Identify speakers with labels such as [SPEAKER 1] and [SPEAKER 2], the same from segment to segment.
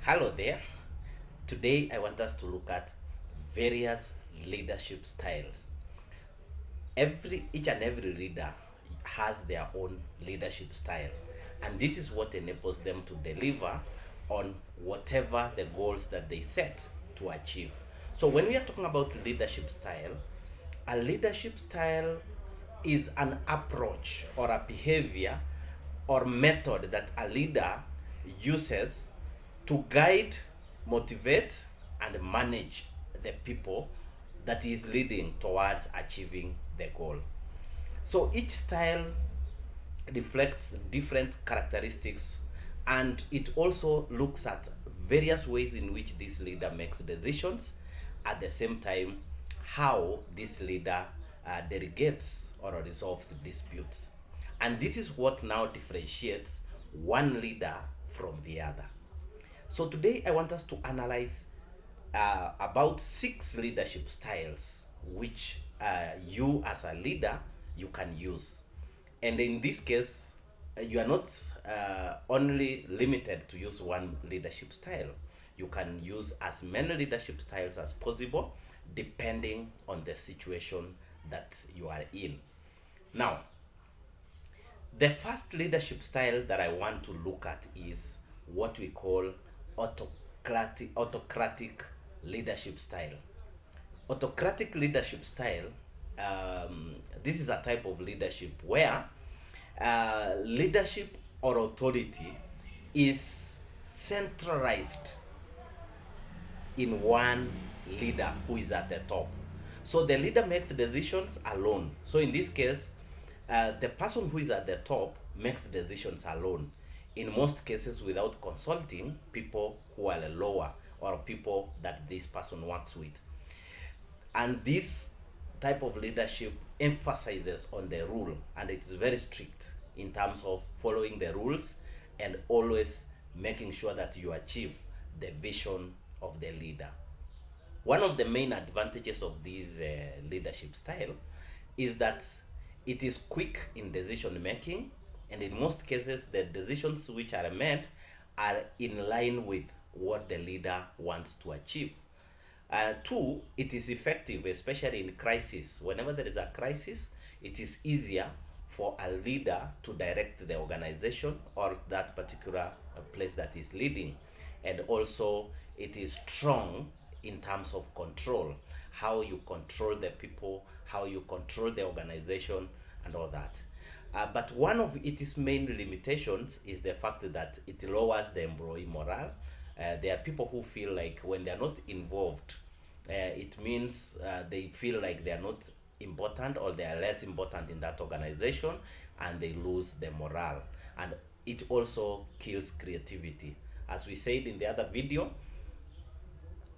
[SPEAKER 1] Hello there. Today I want us to look at various leadership styles. Each and every leader has their own leadership style, and this is what enables them to deliver on whatever the goals that they set to achieve. So when we are talking about leadership style, a leadership style is an approach or a behavior or method that a leader uses to guide, motivate, and manage the people that he is leading towards achieving the goal. So each style reflects different characteristics, and it also looks at various ways in which this leader makes decisions, at the same time how this leader delegates or resolves disputes. And this is what now differentiates one leader from the other. So today I want us to analyze about six leadership styles which you as a leader you can use. And in this case, you are not only limited to use one leadership style. You can use as many leadership styles as possible depending on the situation that you are in. Now, the first leadership style that I want to look at is what we call autocratic leadership style. Autocratic leadership style, this is a type of leadership where leadership or authority is centralized in one leader who is at the top. So the leader makes decisions alone. So in this case, the person who is at the top makes decisions alone. In most cases, without consulting people who are lower or people that this person works with. And this type of leadership emphasizes on the rule, and it is very strict in terms of following the rules and always making sure that you achieve the vision of the leader. One of the main advantages of this leadership style is that it is quick in decision making, and in most cases the decisions which are made are in line with what the leader wants to achieve. Two, it is effective, especially in crisis. Whenever there is a crisis, it is easier for a leader to direct the organization or that particular place that is leading. And also, it is strong in terms of control, how you control the people, how you control the organization, and all that. But one of its main limitations is the fact that it lowers the employee morale. There are people who feel like when they are not involved, it means they feel like they are not important or they are less important in that organization, and they lose the morale. And it also kills creativity. As we said in the other video,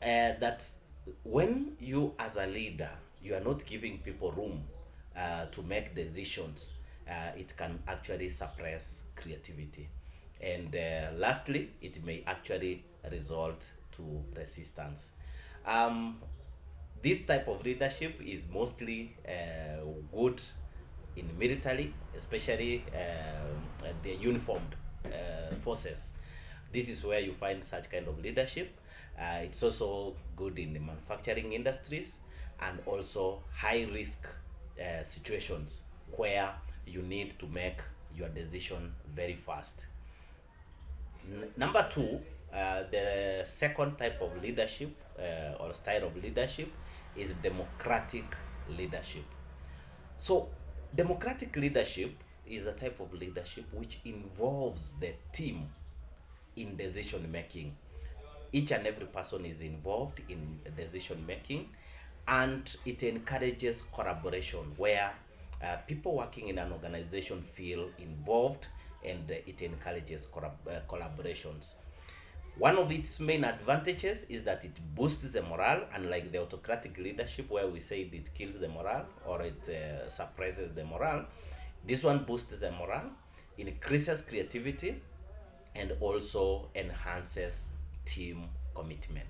[SPEAKER 1] that when you as a leader you are not giving people room to make decisions, it can actually suppress creativity, and lastly it may actually result to resistance. um, this type of leadership is mostly good in military, especially the uniformed forces. This is where you find such kind of leadership. It's also good in the manufacturing industries and also high risk situations where you need to make your decision very fast. Number two, the second type of leadership or style of leadership is democratic leadership. So, democratic leadership is a type of leadership which involves the team in decision making. Each and every person is involved in decision making, and it encourages collaboration where people working in an organization feel involved, and it encourages collaborations. One of its main advantages is that it boosts the morale, unlike the autocratic leadership where we say it kills the morale or it suppresses the morale. This one boosts the morale, increases creativity, and also enhances team commitment.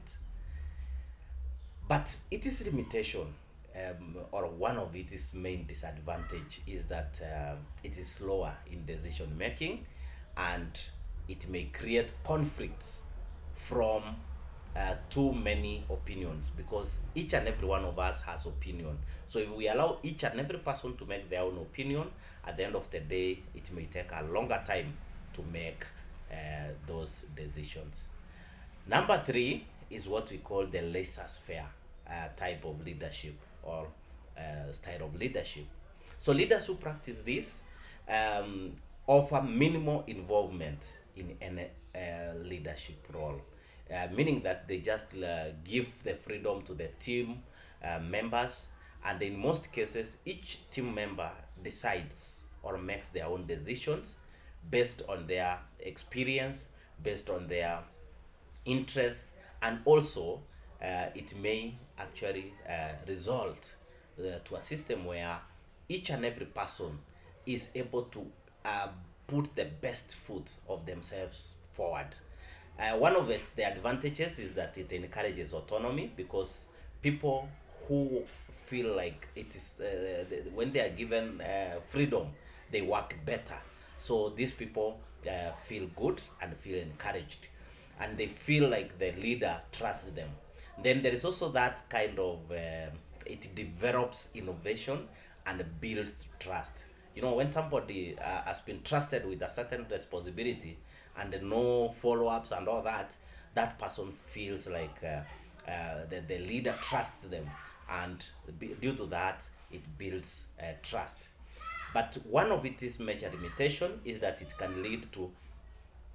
[SPEAKER 1] But its limitation, or one of its main disadvantage, is that it is slower in decision making, and it may create conflicts from too many opinions, because each and every one of us has opinion. So if we allow each and every person to make their own opinion, at the end of the day, it may take a longer time to make those decisions. Number three is what we call the laissez-faire type of leadership, or style of leadership. So leaders who practice this um, offer minimal involvement in any leadership role, meaning that they just give the freedom to the team members, and in most cases, each team member decides or makes their own decisions based on their experience, based on their interest, and also it may actually result to a system where each and every person is able to uh, put the best foot of themselves forward. One of the advantages is that it encourages autonomy, because people who feel like it is when they are given freedom, they work better. So these people feel good and feel encouraged, and they feel like the leader trusts them. Then there is also that kind of it develops innovation and builds trust. You know, when somebody has been trusted with a certain responsibility and no follow-ups and all that, that person feels like the leader trusts them, and due to that, it builds trust. But one of its major limitation is that it can lead to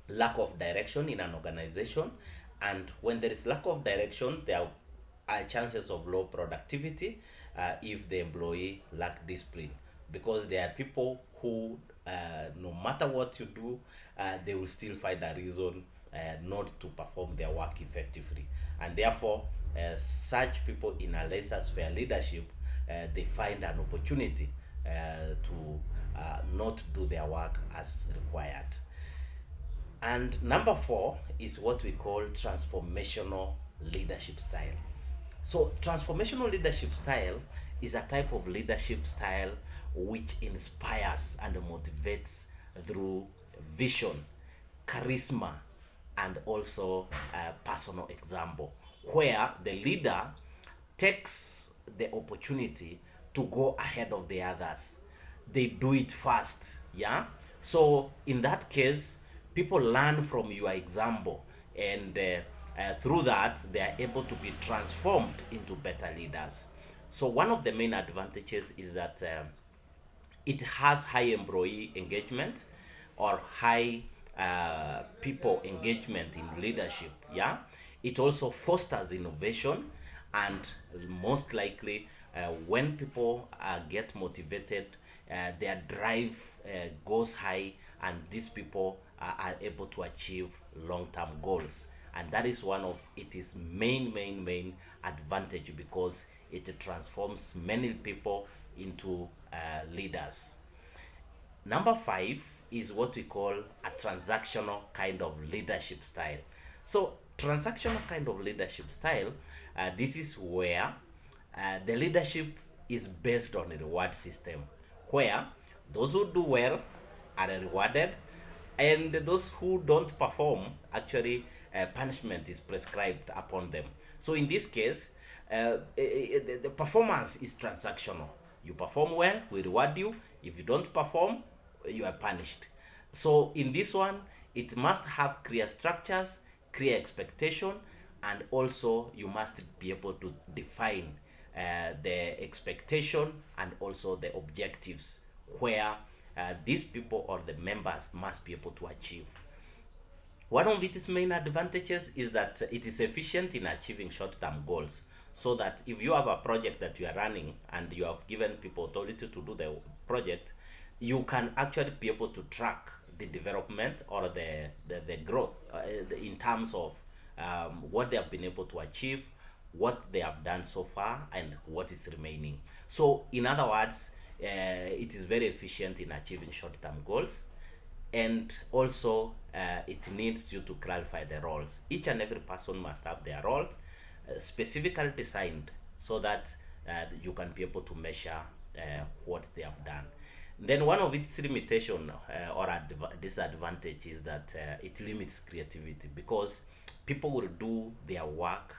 [SPEAKER 1] lack of direction in an organization, and when there is lack of direction, there are chances of low productivity if the employee lack discipline, because there are people who no matter what you do, they will still find a reason not to perform their work effectively, and therefore such people in a laissez-faire leadership, they find an opportunity to not do their work as required. And number four is what we call transformational leadership style. So, transformational leadership style is a type of leadership style which inspires and motivates through vision, charisma, and also personal example, where the leader takes the opportunity to go ahead of the others. They do it fast. Yeah. So in that case, people learn from your example, and through that, they are able to be transformed into better leaders. So one of the main advantages is that it has high employee engagement, or high people engagement in leadership. Yeah. It also fosters innovation, and most likely when people get motivated, their drive goes high, and these people are able to achieve long-term goals, and that is one of its main advantage, because it transforms many people into leaders. Number five is what we call a transactional kind of leadership style. So, transactional kind of leadership style, this is where the leadership is based on a reward system, where those who do well are rewarded, and those who don't perform, actually punishment is prescribed upon them. So in this case, the performance is transactional. You perform well, we reward you. If you don't perform, you are punished. So in this one, it must have clear structures, clear expectation, and also you must be able to define the expectation and also the objectives, where these people or the members must be able to achieve. One of its main advantages is that it is efficient in achieving short-term goals. So that if you have a project that you are running and you have given people authority to do the project, you can actually be able to track the development or the growth in terms of what they have been able to achieve, what they have done so far, and what is remaining. So, in other words, it is very efficient in achieving short-term goals, and also it needs you to clarify the roles. Each and every person must have their roles specifically designed, so that you can be able to measure what they have done. Then one of its limitation or disadvantage is that it limits creativity, because People will do their work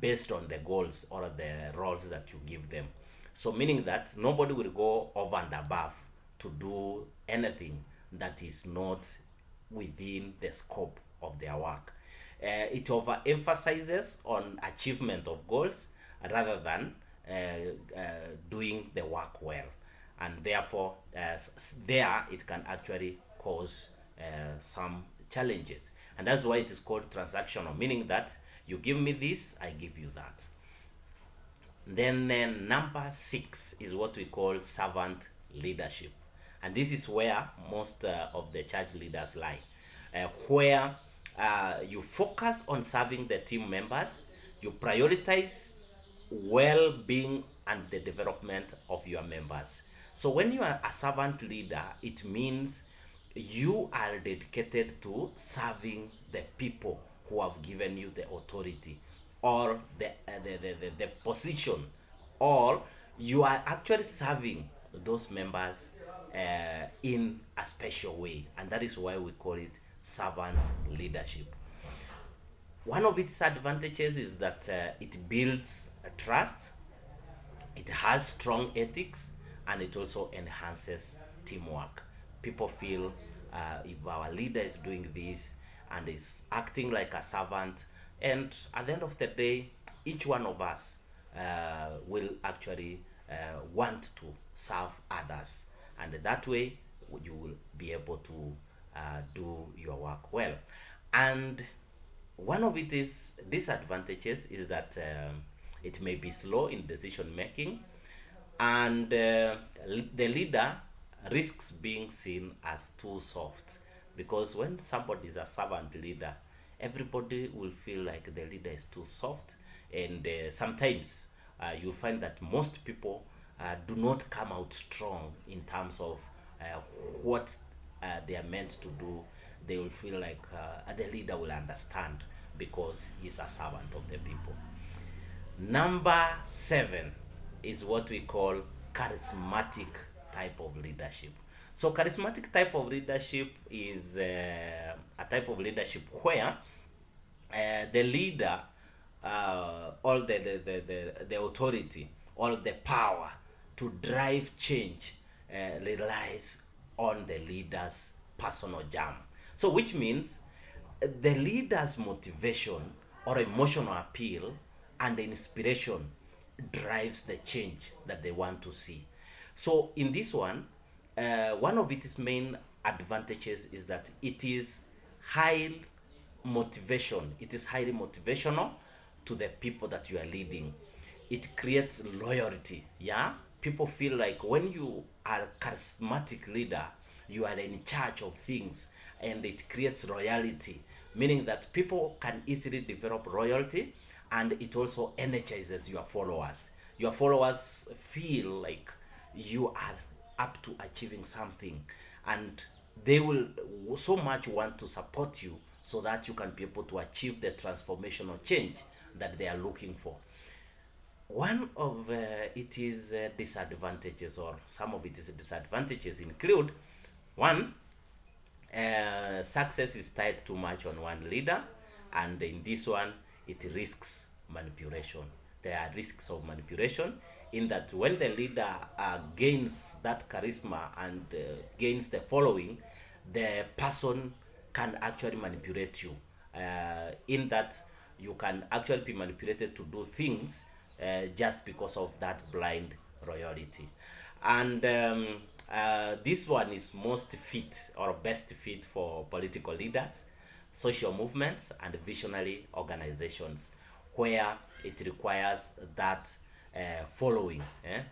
[SPEAKER 1] based on the goals or the roles that you give them. So meaning that nobody will go over and above to do anything that is not within the scope of their work. It overemphasizes on achievement of goals rather than doing the work well, and therefore there it can actually cause some challenges, and that's why it is called transactional, meaning that you give me this, I give you that. Then number 6 is what we call servant leadership, and this is where most of the church leaders lie, where you focus on serving the team members, you prioritize well-being and the development of your members. So when you are a servant leader, it means you are dedicated to serving the people who have given you the authority or the position, or you are actually serving those members in a special way, and that is why we call it servant leadership. One of its advantages is that it builds trust, it has strong ethics, and it also enhances teamwork. People feel if our leader is doing this and is acting like a servant, and at the end of the day, each one of us will actually want to serve others, and that way you will be able to do your work well. And one of its disadvantages is that it may be slow in decision making, and the leader risks being seen as too soft, because when somebody is a servant leader, everybody will feel like the leader is too soft, and sometimes you'll find that most people do not come out strong in terms of what they are meant to do. They will feel like the leader will understand because he's a servant of the people. Number 7 is what we call charismatic type of leadership. So, charismatic type of leadership is a type of leadership where the leader, all the authority, all the power to drive change relies on the leader's personal jam. So, which means the leader's motivation or emotional appeal and inspiration drives the change that they want to see. So, in this one of its main advantages is that it is high motivation. It is highly motivational to the people that you are leading. It creates loyalty. Yeah, people feel like when you are a charismatic leader, you are in charge of things, and it creates loyalty, meaning that people can easily develop loyalty, and it also energizes your followers. Your followers feel like you are up to achieving something, and they will so much want to support you so that you can be able to achieve the transformational change that they are looking for. One of its disadvantages, or some of its disadvantages, include one, success is tied too much on one leader, and in this one, it risks manipulation. There are risks of manipulation in that when the leader gains that charisma and gains the following, the person can actually manipulate you. In that you can actually be manipulated to do things just because of that blind loyalty. And this one is most fit or best fit for political leaders, social movements, and visionary organizations where it requires that following.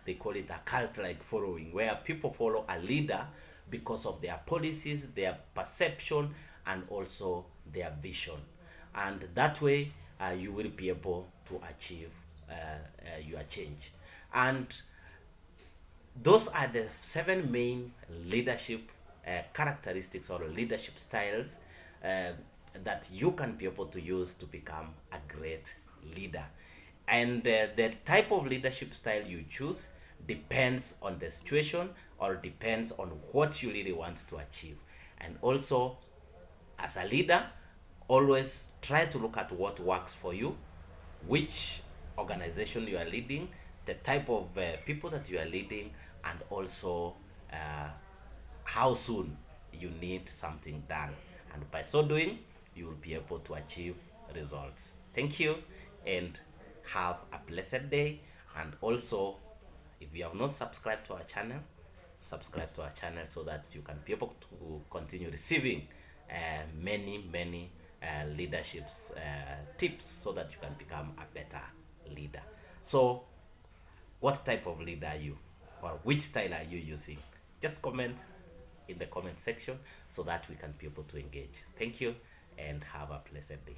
[SPEAKER 1] They call it a cult like following, where people follow a leader because of their policies, their perception, and also their vision. And that way, you will be able to achieve your change. And those are the 7 main leadership characteristics or leadership styles that you can be able to use to become a great leader. And the type of leadership style you choose depends on the situation or depends on what you really want to achieve. And also, as a leader, Always try to look at what works for you, which organization you are leading, the type of people that you are leading, and also uh, how soon you need something done. And by so doing, you will be able to achieve results. Thank you, and have a blessed day. And also, if you have not subscribed to our channel, subscribe to our channel so that you can be able to continue receiving many leaderships tips so that you can become a better leader. So what type of leader are you, or which style are you using? Just comment in the comment section so that we can be able to engage. Thank you, and have a blessed day.